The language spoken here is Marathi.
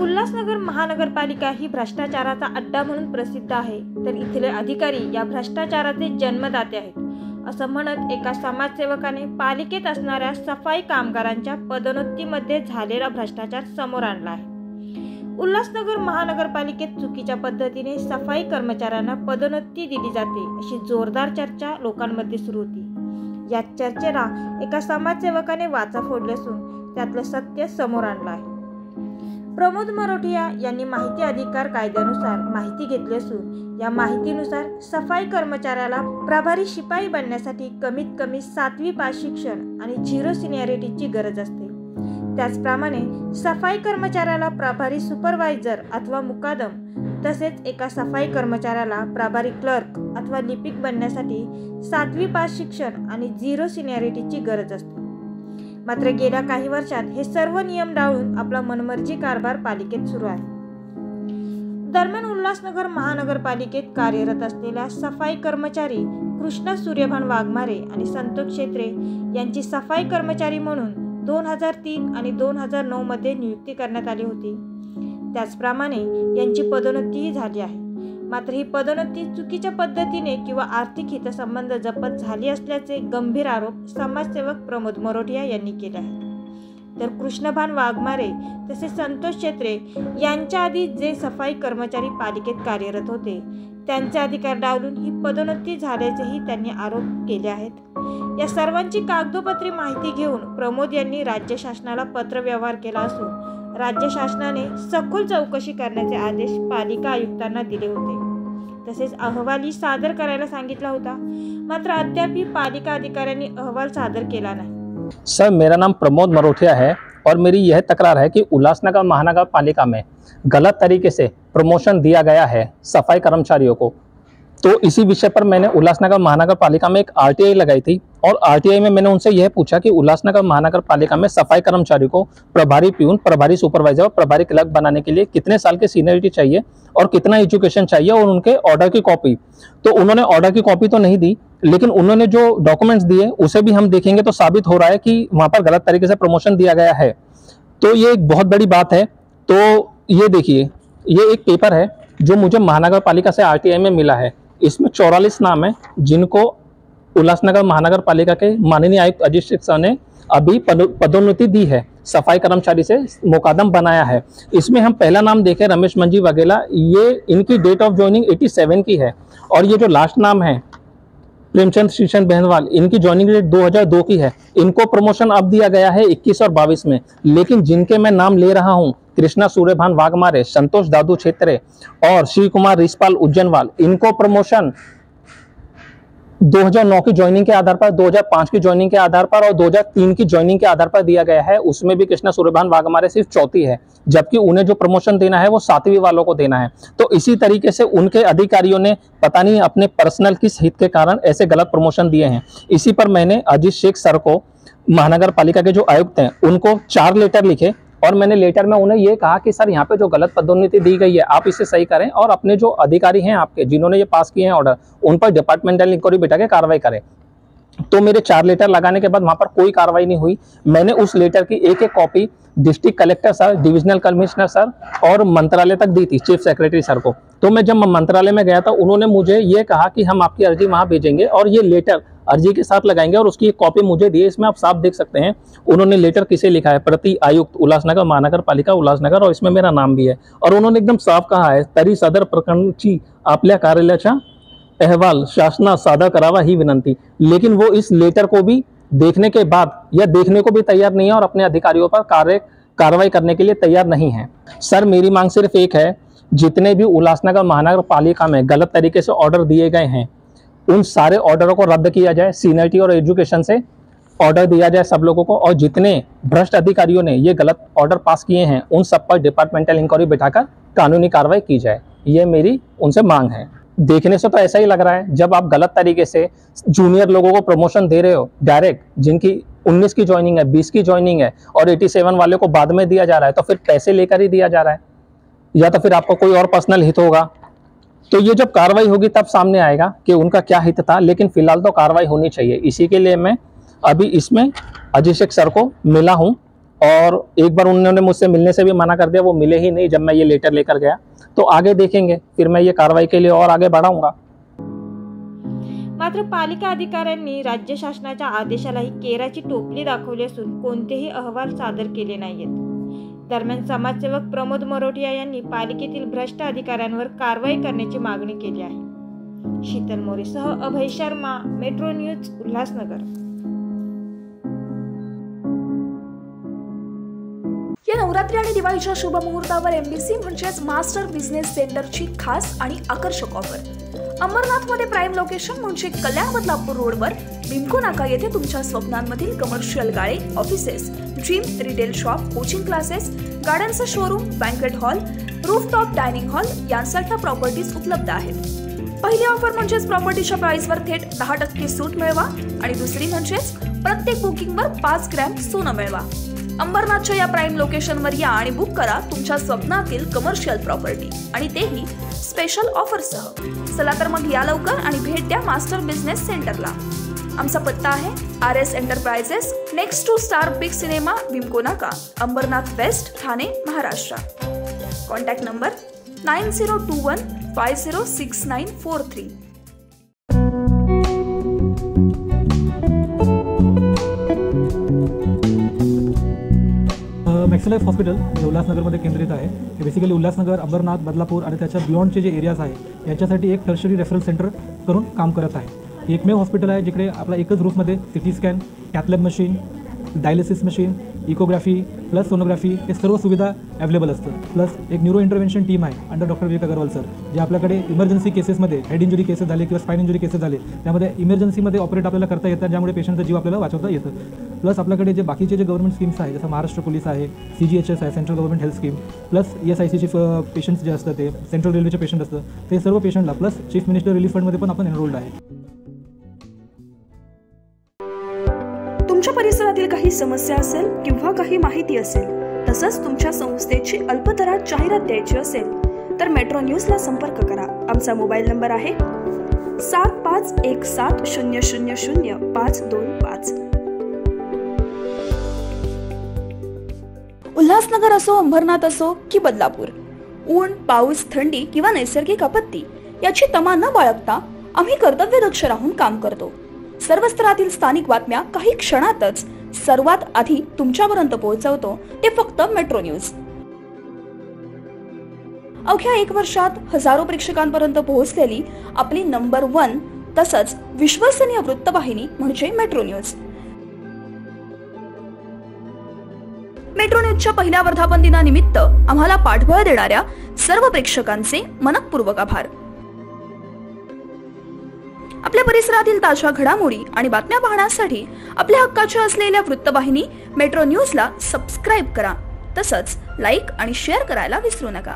उल्हासनगर महानगरपालिका ही भ्रष्टाचाराचा अड्डा म्हणून प्रसिद्ध आहे, तर इथले अधिकारी या भ्रष्टाचाराचे जन्मदाते आहेत असं म्हणत एका समाजसेवकाने पालिकेत असणाऱ्या सफाई कामगारांच्या पदोन्नतीमध्ये झालेला भ्रष्टाचार समोर आणला आहे। उल्हासनगर महानगरपालिकेत चुकीच्या पद्धतीने सफाई कर्मचाऱ्यांना पदोन्नती दिली जाते अशी जोरदार चर्चा लोकांमध्ये सुरू होती। या चर्चेला एका समाजसेवकाने वाचा फोडले असून त्यातलं सत्य समोर आणलं आहे। प्रमोद मरोठिया यांनी माहिती अधिकार कायद्यानुसार माहिती घेतली असून या माहितीनुसार सफाई कर्मचाऱ्याला प्रभारी शिपाई बनण्यासाठी कमीत कमी 7वी पास शिक्षण आणि 0 सिनियरिटीची गरज असते। त्याचप्रमाणे सफाई कर्मचाऱ्याला प्रभारी सुपरवायझर अथवा मुकादम तसेच एका सफाई कर्मचाऱ्याला प्रभारी क्लर्क अथवा लिपिक बनण्यासाठी 7वी पास शिक्षण आणि 0 सिनियरिटीची गरज असते। मात्र गेल्या काही वर्षात हे सर्व नियम डावळून आपला मनमर्जी कारभार पालिकेत सुरू आहे। दरम्यान उल्हासनगर महानगरपालिकेत कार्यरत असलेल्या सफाई कर्मचारी कृष्णा सूर्यभान वाघमारे आणि संतोष क्षेत्रे यांची सफाई कर्मचारी म्हणून 2003 आणि 2009 मध्ये नियुक्ती करण्यात आली होती। त्याचप्रमाणे यांची पदोन्नतीही झाली आहे। मात्र ही पदोन्नती चुकीच्या पद्धतीने किंवा आर्थिक हितसंबंध जपत झाली असल्याचे गंभीर आरोप समाजसेवक प्रमोद मरोठिया यांनी केले आहेत। तर कृष्णभान वाघमारे तसेच संतोष क्षेत्रे यांच्या आधी जे सफाई कर्मचारी पालिकेत कार्यरत होते त्यांचे अधिकार डावलून ही पदोन्नती झाल्याचेही त्यांनी आरोप केले आहेत। या सर्वांची कागदोपत्री माहिती घेऊन प्रमोद यांनी राज्य शासनाला पत्रव्यवहार केला असून राज्य शासनाने सखोल चौकशी करण्याचे आदेश पालिका आयुक्तांना दिले होते। तसेच अहवालही सादर करायला सांगितला होता, मात्र अद्यापही पालिका अधिकाऱ्यांनी अहवाल सादर केला नहीं। सर, मेरा नाम प्रमोद मरोठिया है और मेरी यह तकरार है कि उल्लासनगर महानगर पालिका में गलत तरीके से प्रमोशन दिया गया है सफाई कर्मचारियों को। तो इसी विषय पर मैंने उल्लासनगर महानगर पालिका में एक आरटीआई लगाई थी और आरटीआई में मैंने उनसे यह पूछा कि उल्लासनगर महानगर पालिका में सफाई कर्मचारी को प्रभारी प्यून, प्रभारी सुपरवाइजर और प्रभारी क्लर्क बनाने के लिए कितने साल की सीनियरिटी चाहिए और कितना एजुकेशन चाहिए और उनके ऑर्डर की कॉपी। तो उन्होंने ऑर्डर की कॉपी तो नहीं दी, लेकिन उन्होंने जो डॉक्यूमेंट्स दिए उसे भी हम देखेंगे तो साबित हो रहा है कि वहां पर गलत तरीके से प्रमोशन दिया गया है। तो ये एक बहुत बड़ी बात है। तो ये देखिए, ये एक पेपर है जो मुझे महानगर पालिका से आरटीआई में मिला है। इसमें 44 नाम है जिनको उल्लासनगर महानगर पालिका के माननीय आयुक्त अजीत शेख सर ने अभी पदोन्नति दी है, सफाई कर्मचारी से मुकादम बनाया है। इसमें हम पहला नाम देखें रमेश मंजी वगेला, ये इनकी डेट ऑफ ज्वाइनिंग 87 की है। और ये जो लास्ट नाम है प्रेमचंद श्रीचंद बहनवाल, इनकी ज्वाइनिंग डेट 2002 की है। इनको प्रमोशन अब दिया गया है 21 और 22 में। लेकिन जिनके मैं नाम ले रहा हूँ, कृष्णा सूर्यभान वाघमारे, संतोष दादू क्षेत्रे और श्री कुमार रिसपाल उज्जैनवाल, इनको प्रमोशन 2009 की ज्वाइनिंग के आधार पर, 2005 की ज्वाइनिंग के आधार पर और 2003 की ज्वाइनिंग के आधार पर दिया गया है। उसमें भी कृष्णा सूर्यभान वाघमारे सिर्फ चौथी है, जबकि उन्हें जो प्रमोशन देना है वो 7वीं वालों को देना है। तो इसी तरीके से उनके अधिकारियों ने पता नहीं अपने पर्सनल किस हित के कारण ऐसे गलत प्रमोशन दिए हैं। इसी पर मैंने अजीत शेख सर को, महानगर पालिका के जो आयुक्त हैं, उनको 4 लेटर लिखे और मैंने लेटर में उन्हें ये कहा कि सर, यहाँ पे जो गलत पदोन्नति दी गई है आप इसे सही करें और अपने जो अधिकारी हैं आपके, जिन्होंने ये पास किए हैं ऑर्डर, उन पर डिपार्टमेंटल इंक्वायरी बिठा के कार्रवाई करें। तो मेरे 4 लेटर लगाने के बाद वहां पर कोई कार्रवाई नहीं हुई। मैंने उस लेटर की एक copy district collector sir, divisional commissioner sir और मंत्रालय तक दी थी, चीफ सेक्रेटरी सर को। तो मैं जब मंत्रालय में गया था, उन्होंने मुझे ये कहा कि हम आपकी अर्जी वहां भेजेंगे और ये लेटर अर्जी के साथ लगाएंगे और उसकी एक कॉपी मुझे दी है। इसमें आप साफ देख सकते हैं उन्होंने लेटर किसे लिखा है, प्रति आयुक्त उल्लासनगर महानगर पालिका उल्लासनगर, और इसमें मेरा नाम भी है। और उन्होंने एकदम साफ कहा है, तरी सदर प्रकरणची आपल्या कार्यालयाचा अहवाल शासनास सादर करावा ही विनंती। लेकिन वो इस लेटर को भी देखने के बाद या देखने को भी तैयार नहीं है और अपने अधिकारियों पर कार्रवाई करने के लिए तैयार नहीं है। सर, मेरी मांग सिर्फ एक है, जितने भी उल्लासनगर महानगर पालिका में गलत तरीके से ऑर्डर दिए गए हैं उन सारे ऑर्डरों को रद्द किया जाए, सीनियरिटी और एजुकेशन से ऑर्डर दिया जाए सब लोगों को, और जितने भ्रष्ट अधिकारियों ने ये गलत ऑर्डर पास किए हैं उन सब पर डिपार्टमेंटल इंक्वायरी बिठाकर कानूनी कार्रवाई की जाए। ये मेरी उनसे मांग है। देखने से तो ऐसा ही लग रहा है, जब आप गलत तरीके से जूनियर लोगों को प्रमोशन दे रहे हो डायरेक्ट, जिनकी 19 की ज्वाइनिंग है, 20 की ज्वाइनिंग है और 87 वाले को बाद में दिया जा रहा है, तो फिर पैसे लेकर ही दिया जा रहा है या तो फिर आपको कोई और पर्सनल हित होगा। तो ये जब कार्रवाई होगी तब सामने आएगा कि उनका क्या हित था, लेकिन फिलहाल तो कार्रवाई होनी चाहिए। इसी के लिए मैं अभी इसमें अजय शेख सर को मिला हूँ और एक बार उन्होंने मुझसे मिलने से भी मना कर दिया, वो मिले ही नहीं जब मैं ये लेटर लेकर गया। तो आगे देखेंगे, फिर मैं ये कार्रवाई के लिए और आगे बढ़ाऊंगा। मात्र पालिका अधिकाऱ्यांनी राज्य शासनाच्या आदेशालाही केराची टोपली दाखवली असून कोणतेही अहवाल सादर केले नाहीयेत। दरम्यान समाजसेवक प्रमोद मरोटिया यांनी पालिकेतील भ्रष्ट अधिकाऱ्यांवर कारवाई करण्याची मागणी केली आहे। Sheetal मोरेसह Abhay Sharma, metro news, Ulhasnagar. या नवरात्री आणि दिवाळीच्या शुभ मुहूर्तावर एमबीसी म्हणजेच मास्टर बिझनेस सेंटरची खास आणि आकर्षक ऑफर। अंबरनाथमध्ये प्राइम लोकेशन म्हणजे कल्याण बदलापूर रोडवर बिमको नाका येथे तुमच्या स्वप्नांमधील कमर्शियल गाळे, offices, gym, retail shop, coaching classes, गाड्यांचं showroom, banquet hall, rooftop dining hall यांसारख्या प्रॉपर्टीज उपलब्ध आहेत। पहिली ऑफर म्हणजेच प्रॉपर्टीच्या प्राइसवर थेट 10% सूट मिळवा आणि दुसरी म्हणजेच प्रत्येक बुकिंगवर 5 ग्रॅम सोनं मिळवा। अंबरनाथच्या या प्राइम लोकेशनवर या आणि बुक करा तुमच्या स्वप्नातील कमर्शियल प्रॉपर्टी आणि तेही स्पेशल ऑफरसह। चला तर मग या लवकर आणि भेट द्या मास्टर बिझनेस सेंटरला। आमचा पत्ता आहे RS enterprises, next to Star Big Cinema, Bimco Naka, Ambernath west, Thane, Maharashtra. Contact number 9021506943। Maxlife hospital जे उल्हासनगरमध्ये केंद्रित आहे। हे बेसिकली उल्हासनगर, अंबरनाथ, बदलापूर आणि त्याच्या बियॉन्डचे जे एरियाज आहे याच्यासाठी एक टर्शरी रेफरल सेंटर करून काम करत आहे। एकमेव हॉस्पिटल आहे जिकडे आपला एकच रूफमध्ये CT scan, cath lab machine, dialysis machine, echography plus sonography हे सर्व सुविधा अवेलेबल असतं। प्लस एक न्यूरो इंटरव्हेन्शन टीम आहे under doctor Vivek Agarwal sir, जे आपल्याकडे इमर्जन्सी केसेसमध्ये हेड इंजुरी केसेस झाले किंवा स्पाइन इंजुरी केसेस झाले त्यामध्ये इमर्जन्सीमध्ये ऑपरेट आपल्याला करता येतात, ज्यामुळे पेशंटचा जीव आपल्याला वाचवता येतं। प्लस आपल्याकडे जे बाकीचे जे गव्हर्नमेंट स्कीम्स आहे जसं महाराष्ट्र पोलीस आहे, CGHS आहे, central government health scheme, plus ESICचे पेशंट्स जे असतात ते सेंट्रल रेल्वेचे पेशंट असतं ते सर्व पेशंटला प्लस चीफ मिनिस्टर रिलीफ फंडमध्ये पण आपण एनरोल्ड आहे। तुमच्या परिसरातील काही समस्या असेल किंवा काही माहिती असेल तसंच तुमच्या संस्थेची अल्पदरात जाहिरात द्यायची असेल तर मेट्रो न्यूजला संपर्क करा। आमचा मोबाईल नंबर आहे 7517000525। उल्हासनगर असो, अंबरनाथ असो की बदलापूर, ऊन, पाऊस, थंडी किंवा नैसर्गिक आपत्ती याची तमा न बाळगता आम्ही कर्तव्यदक्ष राहून काम करतो। सर्व स्तरातील स्थानिक बातम्या काही क्षणातच सर्वात आधी तुमच्यापर्यंत पोहोचवतो ते फक्त मेट्रो न्यूज। अवघ्या 1 वर्षात हजारो प्रेक्षकांपर्यंत पोहोचलेली आपली नंबर 1 तसंच विश्वसनीय वृत्तवाहिनी म्हणजे मेट्रो न्यूज। मेट्रो न्यूजच्या पहिल्या वर्धापन दिनानिमित्त आम्हाला पाठबळ देणाऱ्या सर्व प्रेक्षकांचे मनपूर्वक आभार। आपल्या परिसरातील ताज्या घडामोडी आणि बातम्या पाहण्यासाठी आपल्या हक्काच्या असलेल्या वृत्तवाहिनी मेट्रो न्यूजला सबस्क्राइब करा, तसंच लाईक आणि शेअर करायला विसरू नका।